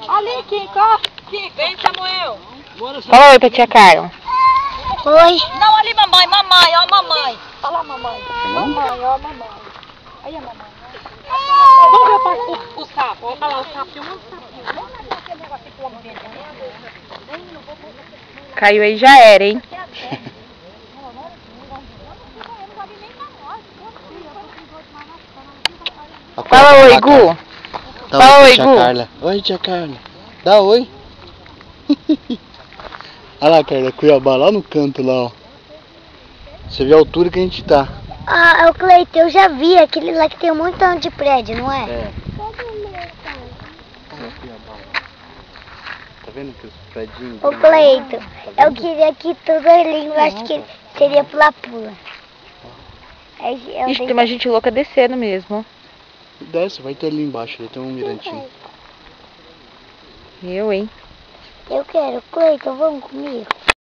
Ali, Kiko. Vem, Samuel. Fala oi pra tia Carla. Oi. Não, ali, mamãe, ó, mamãe. Olha lá, mamãe. Mamãe, ó, mamãe. Aí, a mamãe. Vamos ver o sapo. Olha lá, o sapo. Tem um monte de sapinho. Vamos levar aquele negócio pro homem dentro. Caiu aí já era, hein? Fala oi, Gu. Fala oi, Gu. Carla. Oi, tia Carla. Dá oi. Olha lá, Carla, Cuiabá, lá no canto lá, ó. Você vê a altura que a gente tá. Ah, é o Cleiton, eu já vi aquele lá que tem um montão de prédio, não é? É. Tá vendo que os prédios... O Cleiton, eu queria que tudo ali embaixo que seria pula-pula. Ixi, tem uma gente louca descendo mesmo. Desce, vai ter ali embaixo, ali tem um mirantinho. Eu, hein? Eu quero, Cleiton, vamos comigo?